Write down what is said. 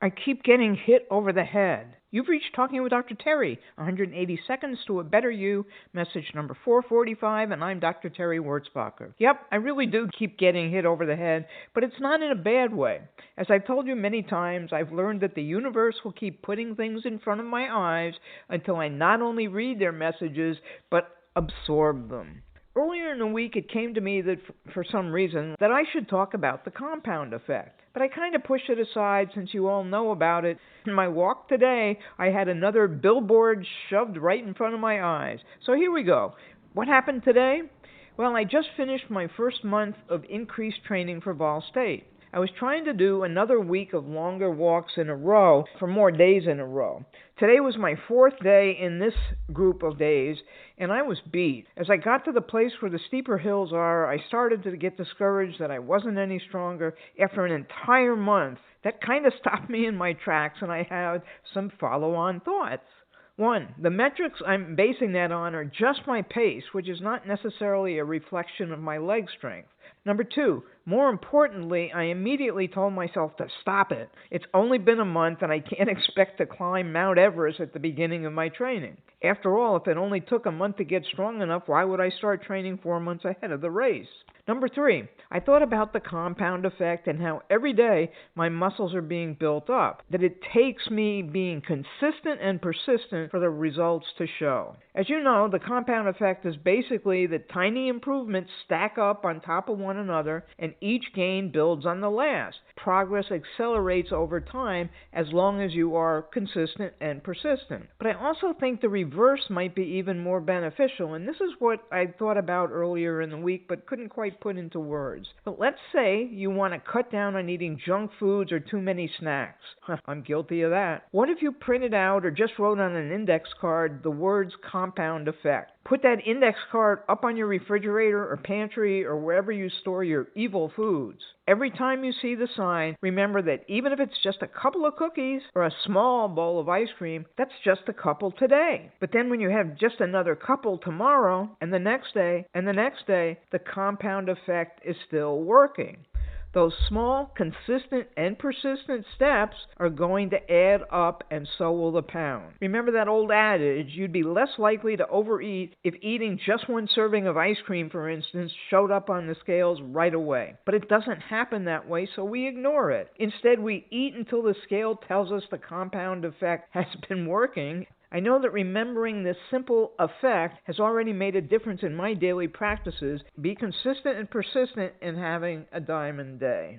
I keep getting hit over the head. You've reached Talking with Dr. Terry, 180 Seconds to a Better You, message number 445, and I'm Dr. Terry Wurzbacher. Yep, I really do keep getting hit over the head, but it's not in a bad way. As I've told you many times, I've learned that the universe will keep putting things in front of my eyes until I not only read their messages, but absorb them. Earlier in the week, it came to me that for some reason that I should talk about the compound effect. But I kind of pushed it aside since you all know about it. In my walk today, I had another billboard shoved right in front of my eyes. So here we go. What happened today? Well, I just finished my first month of increased training for Vol State. I was trying to do another week of longer walks in a row for more days in a row. Today was my fourth day in this group of days, and I was beat. As I got to the place where the steeper hills are, I started to get discouraged that I wasn't any stronger. After an entire month, that kind of stopped me in my tracks, and I had some follow-on thoughts. 1, the metrics I'm basing that on are just my pace, which is not necessarily a reflection of my leg strength. Number 2, more importantly, I immediately told myself to stop it. It's only been a month and I can't expect to climb Mount Everest at the beginning of my training. After all, if it only took a month to get strong enough, why would I start training 4 months ahead of the race? Number 3, I thought about the compound effect and how every day my muscles are being built up, that it takes me being consistent and persistent for the results to show. As you know, the compound effect is basically that tiny improvements stack up on top of one another and each gain builds on the last. Progress accelerates over time as long as you are consistent and persistent. But I also think the reverse might be even more beneficial, and this is what I thought about earlier in the week but couldn't quite put into words. But let's say you want to cut down on eating junk foods or too many snacks. I'm guilty of that. What if you printed out or just wrote on an index card the words compound effect? Put that index card up on your refrigerator or pantry or wherever you store your evil foods. Every time you see the sign, remember that even if it's just a couple of cookies or a small bowl of ice cream, that's just a couple today. But then when you have just another couple tomorrow and the next day and the next day, the compound effect is still working. Those small, consistent, and persistent steps are going to add up, and so will the pound. Remember that old adage, you'd be less likely to overeat if eating just one serving of ice cream, for instance, showed up on the scales right away. But it doesn't happen that way, so we ignore it. Instead, we eat until the scale tells us the compound effect has been working. I know that remembering this simple effect has already made a difference in my daily practices. Be consistent and persistent in having a diamond day.